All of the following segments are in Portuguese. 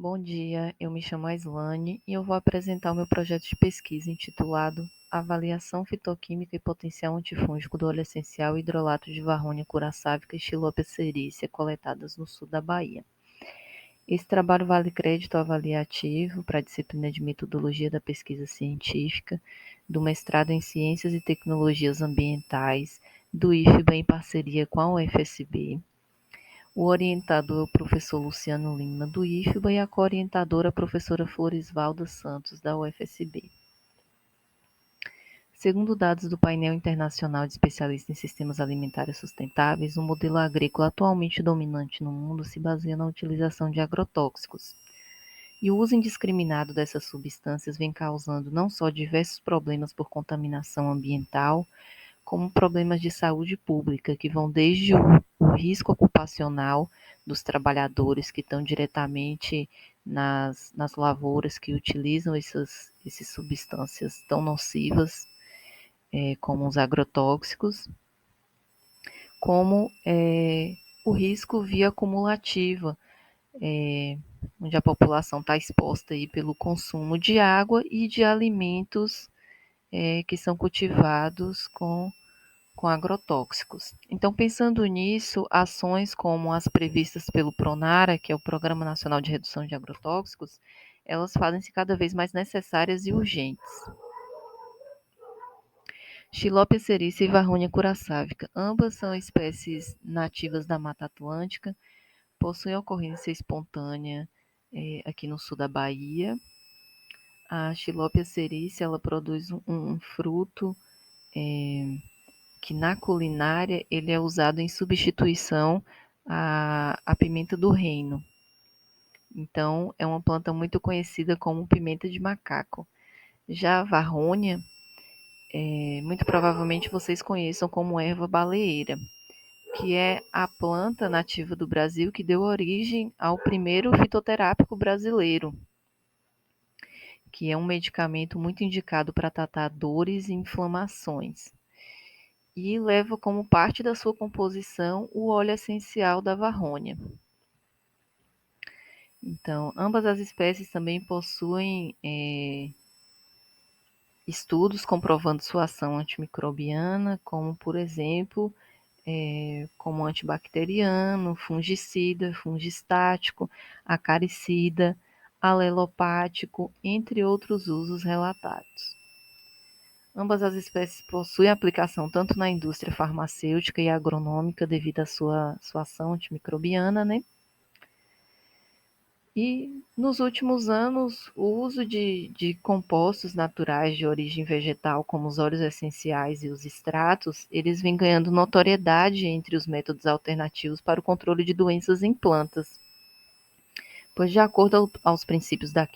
Bom dia, eu me chamo Aislane e eu vou apresentar o meu projeto de pesquisa intitulado Avaliação fitoquímica e potencial antifúngico do óleo essencial hidrolato de Varronia curaçávica e Xylopia cerícea coletadas no sul da Bahia. Esse trabalho vale crédito avaliativo para a disciplina de Metodologia da Pesquisa Científica, do mestrado em Ciências e Tecnologias Ambientais, do IFBA em parceria com a UFSB. O orientador é o professor Luciano Lima, do IFBA, e a co-orientadora, a professora Floresvalda Santos, da UFSB. Segundo dados do painel internacional de especialistas em sistemas alimentares sustentáveis, o modelo agrícola atualmente dominante no mundo se baseia na utilização de agrotóxicos. E o uso indiscriminado dessas substâncias vem causando não só diversos problemas por contaminação ambiental, como problemas de saúde pública, que vão desde o risco ocupacional dos trabalhadores que estão diretamente nas lavouras que utilizam essas substâncias tão nocivas, como os agrotóxicos, como o risco via acumulativa, onde a população está exposta aí pelo consumo de água e de alimentos que são cultivados com agrotóxicos. Então, pensando nisso, ações como as previstas pelo PRONARA, que é o Programa Nacional de Redução de Agrotóxicos, elas fazem-se cada vez mais necessárias e urgentes. Xylopia cerícia e Varronia curaçávica. Ambas são espécies nativas da Mata Atlântica, possuem ocorrência espontânea aqui no sul da Bahia. A Xylopia cerícia, ela produz um fruto que na culinária ele é usado em substituição à pimenta do reino. Então, é uma planta muito conhecida como pimenta de macaco. Já a Varronia, muito provavelmente vocês conheçam como erva baleeira, que é a planta nativa do Brasil que deu origem ao primeiro fitoterápico brasileiro, que é um medicamento muito indicado para tratar dores e inflamações. E leva como parte da sua composição o óleo essencial da Varronia. Então, ambas as espécies também possuem estudos comprovando sua ação antimicrobiana, como, por exemplo, como antibacteriano, fungicida, fungistático, acaricida, alelopático, entre outros usos relatados. Ambas as espécies possuem aplicação tanto na indústria farmacêutica e agronômica devido à sua ação antimicrobiana, né? E nos últimos anos, o uso de compostos naturais de origem vegetal, como os óleos essenciais e os extratos, eles vêm ganhando notoriedade entre os métodos alternativos para o controle de doenças em plantas. Pois, de acordo aos princípios da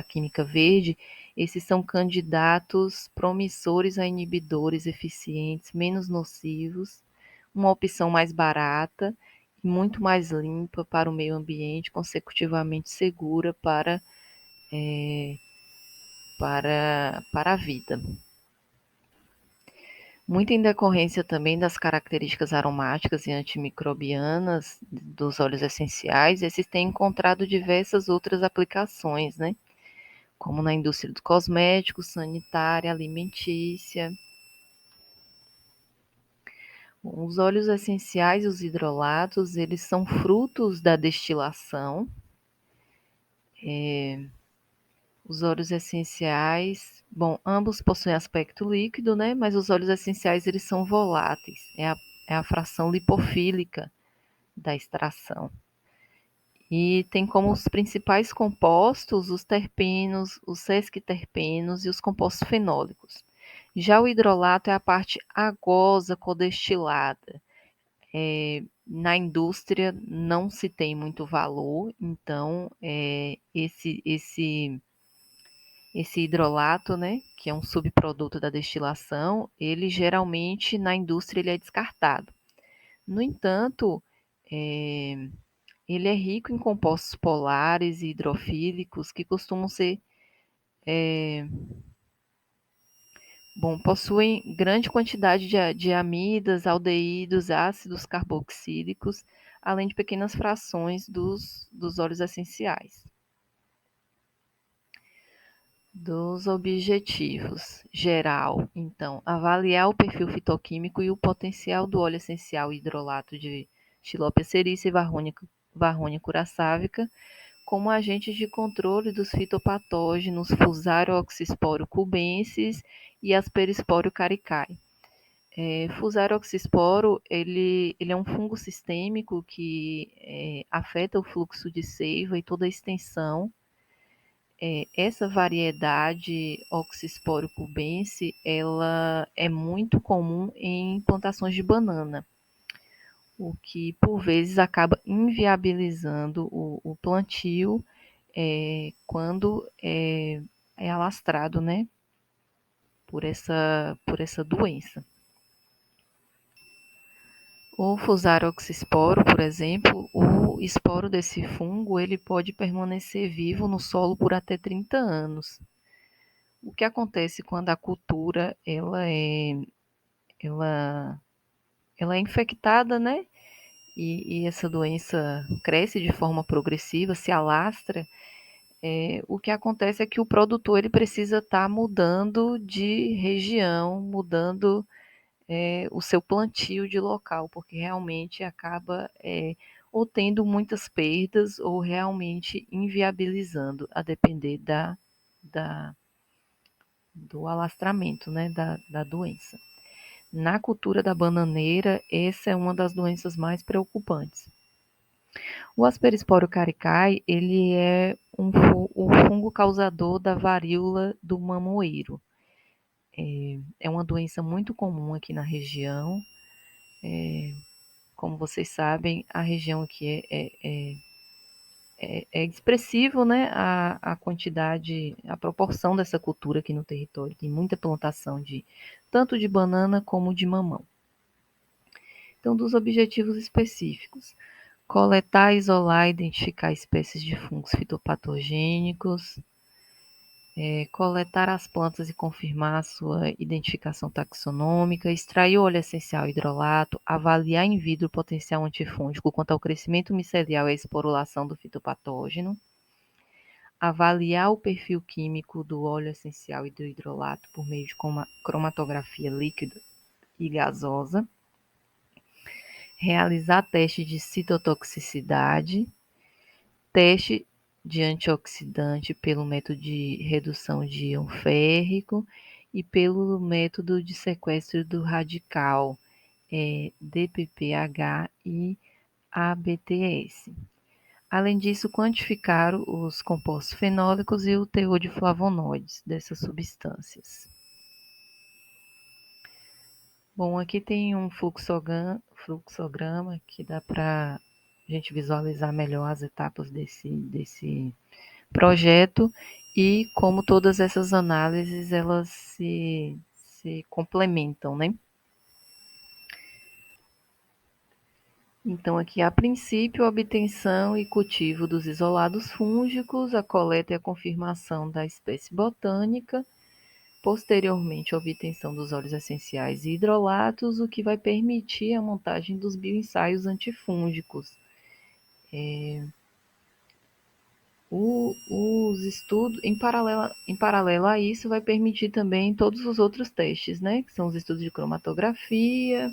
química verde, esses são candidatos promissores a inibidores eficientes, menos nocivos, uma opção mais barata e muito mais limpa para o meio ambiente, consecutivamente segura para a vida. Muito em decorrência também das características aromáticas e antimicrobianas dos óleos essenciais, esses têm encontrado diversas outras aplicações, né? Como na indústria do cosmético, sanitária, alimentícia. Os óleos essenciais e os hidrolatos, eles são frutos da destilação. Os óleos essenciais, bom, ambos possuem aspecto líquido, né? Mas os óleos essenciais, eles são voláteis. É a fração lipofílica da extração. E tem como os principais compostos os terpenos, os sesquiterpenos e os compostos fenólicos. Já o hidrolato é a parte agosa codestilada. Na indústria não se tem muito valor, então esse hidrolato, né, que é um subproduto da destilação, ele geralmente na indústria ele é descartado. No entanto, ele é rico em compostos polares e hidrofílicos que costumam ser possuem grande quantidade de amidas, aldeídos, ácidos carboxílicos, além de pequenas frações dos óleos essenciais. Dos objetivos geral, então, avaliar o perfil fitoquímico e o potencial do óleo essencial hidrolato de Tilapia cerícia e Varronia curaçávica como agentes de controle dos fitopatógenos Fusarium oxysporum cubensis e Aspergillus caricae. Fusarium oxysporum, ele é um fungo sistêmico que afeta o fluxo de seiva e toda a extensão. Essa variedade Oxysporum cubensis, ela é muito comum em plantações de banana, o que por vezes acaba inviabilizando o plantio quando é alastrado, né, por essa doença. O Fusarium oxysporum, por exemplo, o esporo desse fungo ele pode permanecer vivo no solo por até 30 anos. O que acontece quando a cultura ela, ela é infectada, né? E essa doença cresce de forma progressiva, se alastra. O que acontece é que o produtor ele precisa estar mudando de região, mudando o seu plantio de local, porque realmente acaba ou tendo muitas perdas ou realmente inviabilizando, a depender da, do alastramento, né, da doença. Na cultura da bananeira, essa é uma das doenças mais preocupantes. O Aspergillus caricae, ele é o fungo causador da varíola do mamoeiro. É uma doença muito comum aqui na região. Como vocês sabem, a região aqui é expressivo, né? A quantidade, a proporção dessa cultura aqui no território. Tem muita plantação de tanto de banana como de mamão. Então, dos objetivos específicos: coletar, isolar e identificar espécies de fungos fitopatogênicos, coletar as plantas e confirmar a sua identificação taxonômica, extrair o óleo essencial hidrolato, avaliar in vitro o potencial antifúngico quanto ao crescimento micelial e a esporulação do fitopatógeno, avaliar o perfil químico do óleo essencial e do hidrolato por meio de cromatografia líquida e gasosa, realizar teste de citotoxicidade, teste de antioxidante pelo método de redução de íon férrico e pelo método de sequestro do radical, DPPH e ABTS. Além disso, quantificar os compostos fenólicos e o teor de flavonoides dessas substâncias. Bom, aqui tem um fluxograma que dá para a gente visualizar melhor as etapas desse projeto e como todas essas análises elas se complementam, né? Então, aqui, a princípio, a obtenção e cultivo dos isolados fúngicos, a coleta e a confirmação da espécie botânica, posteriormente, a obtenção dos óleos essenciais e hidrolatos, o que vai permitir a montagem dos bioensaios antifúngicos. Os estudos, em paralelo a isso, vai permitir também todos os outros testes, né? Que são os estudos de cromatografia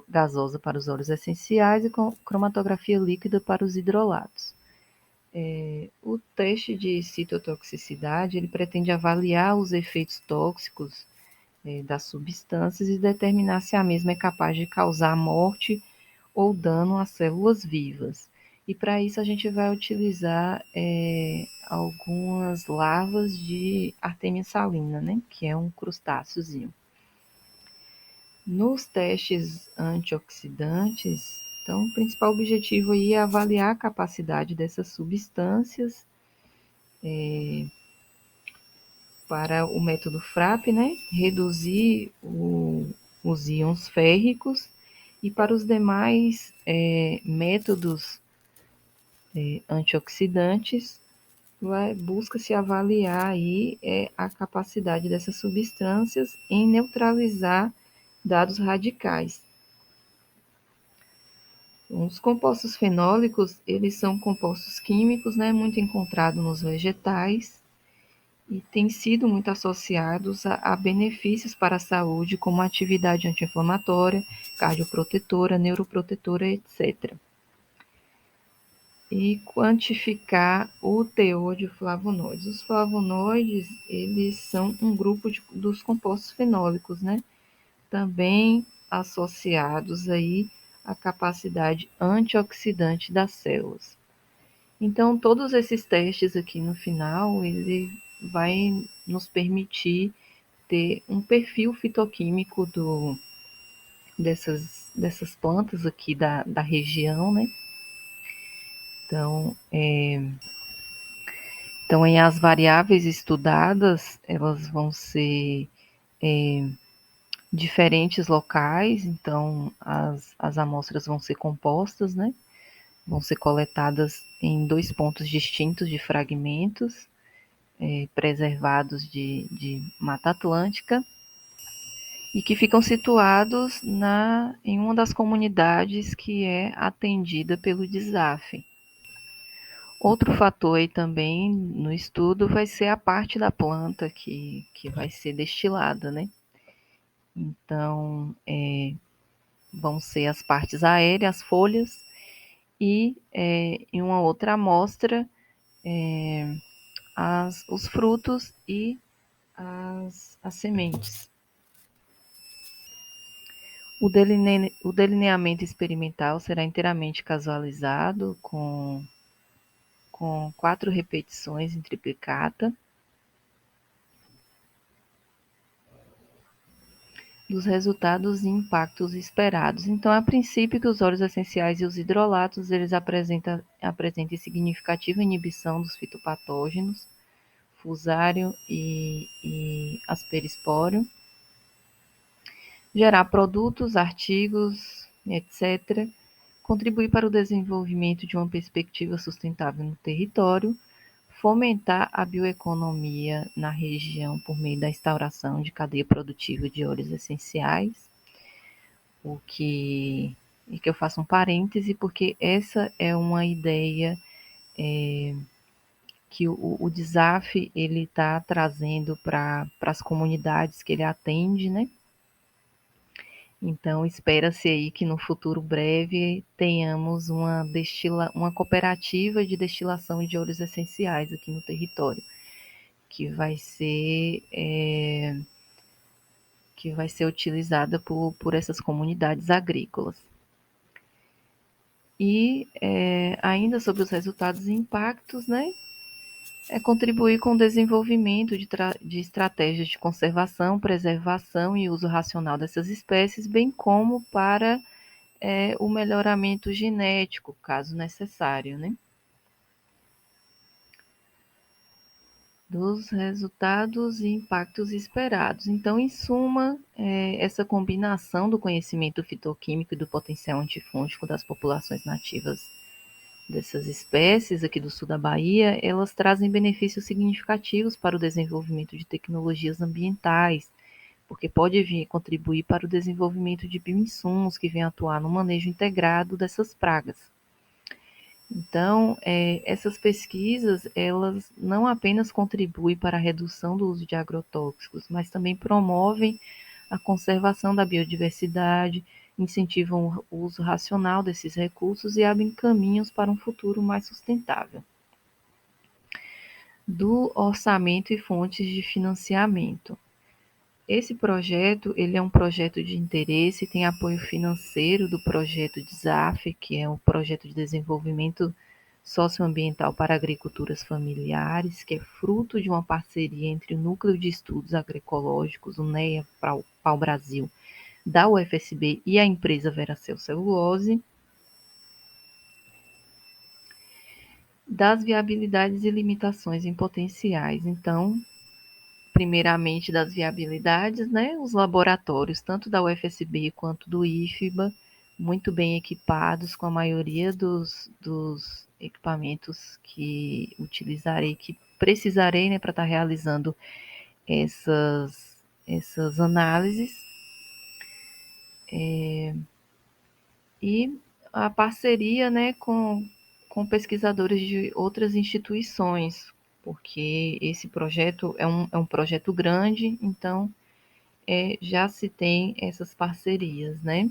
gasosa para os óleos essenciais e cromatografia líquida para os hidrolatos. O teste de citotoxicidade, ele pretende avaliar os efeitos tóxicos das substâncias e determinar se a mesma é capaz de causar morte ou dano às células vivas. E para isso a gente vai utilizar algumas larvas de Artemia salina, né? Que é um crustáceozinho. Nos testes antioxidantes, então, o principal objetivo aí é avaliar a capacidade dessas substâncias para o método FRAP, né? Reduzir os íons férricos e para os demais métodos antioxidantes, busca-se avaliar aí a capacidade dessas substâncias em neutralizar dados radicais. Os compostos fenólicos, eles são compostos químicos, né, muito encontrados nos vegetais e têm sido muito associados a benefícios para a saúde, como atividade anti-inflamatória, cardioprotetora, neuroprotetora, etc. E quantificar o teor de flavonoides. Os flavonoides, eles são um grupo dos compostos fenólicos, né? Também associados aí à capacidade antioxidante das células. Então, todos esses testes aqui no final, ele vai nos permitir ter um perfil fitoquímico dessas plantas aqui da região, né? Então, em as variáveis estudadas, elas vão ser diferentes locais, então as amostras vão ser compostas, né? Vão ser coletadas em 2 pontos distintos de fragmentos, preservados de Mata Atlântica, e que ficam situados em uma das comunidades que é atendida pelo DSAF. Outro fator aí também no estudo vai ser a parte da planta que vai ser destilada, né? Então, vão ser as partes aéreas, as folhas, e em uma outra amostra, os frutos e as sementes. O delineamento experimental será inteiramente casualizado com 4 repetições em triplicata dos resultados e impactos esperados. Então, a princípio, que os óleos essenciais e os hidrolatos, eles apresentam significativa inibição dos fitopatógenos, fusário e asperispóreo, gerar produtos, artigos, etc., contribuir para o desenvolvimento de uma perspectiva sustentável no território, fomentar a bioeconomia na região por meio da instauração de cadeia produtiva de óleos essenciais, e que eu faço um parêntese, porque essa é uma ideia que o DSAF ele está trazendo para as comunidades que ele atende, né? Então, espera-se aí que no futuro breve tenhamos uma cooperativa de destilação de óleos essenciais aqui no território, que que vai ser utilizada por essas comunidades agrícolas. E ainda sobre os resultados e impactos, né? É contribuir com o desenvolvimento de estratégias de conservação, preservação e uso racional dessas espécies, bem como para o melhoramento genético, caso necessário, né? Dos resultados e impactos esperados. Então, em suma, essa combinação do conhecimento fitoquímico e do potencial antifúngico das populações nativas dessas espécies aqui do sul da Bahia, elas trazem benefícios significativos para o desenvolvimento de tecnologias ambientais, porque pode vir contribuir para o desenvolvimento de bioinsumos que venham atuar no manejo integrado dessas pragas. Então, essas pesquisas, elas não apenas contribuem para a redução do uso de agrotóxicos, mas também promovem a conservação da biodiversidade, incentivam o uso racional desses recursos e abrem caminhos para um futuro mais sustentável. Do orçamento e fontes de financiamento. Esse projeto, ele é um projeto de interesse, tem apoio financeiro do projeto DSAF, que é o projeto de desenvolvimento socioambiental para agriculturas familiares, que é fruto de uma parceria entre o Núcleo de Estudos Agroecológicos, o NEA Pau Brasil, da UFSB e a empresa Veracel Celulose, das viabilidades e limitações em potenciais. Então, primeiramente das viabilidades, né? Os laboratórios, tanto da UFSB quanto do IFBA, muito bem equipados com a maioria dos equipamentos que utilizarei, que precisarei, né, para estar realizando essas análises. E a parceria, né, com pesquisadores de outras instituições, porque esse projeto é um projeto grande, então já se tem essas parcerias, né?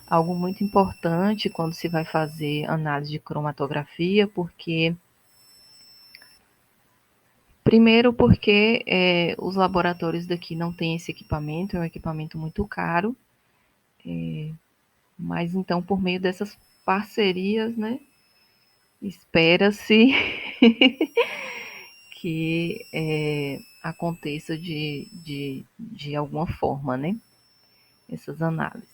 Algo muito importante quando se vai fazer análise de cromatografia, porque primeiro porque os laboratórios daqui não têm esse equipamento, é um equipamento muito caro, mas então por meio dessas parcerias, né, espera-se que aconteça de alguma forma, né, essas análises.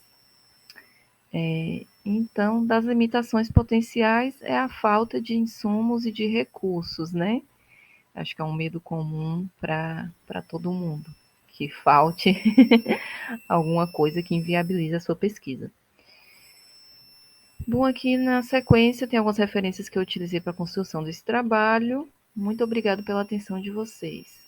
Então, das limitações potenciais é a falta de insumos e de recursos, né? Acho que é um medo comum para todo mundo, que falte alguma coisa que inviabilize a sua pesquisa. Bom, aqui na sequência tem algumas referências que eu utilizei para a construção desse trabalho. Muito obrigado pela atenção de vocês.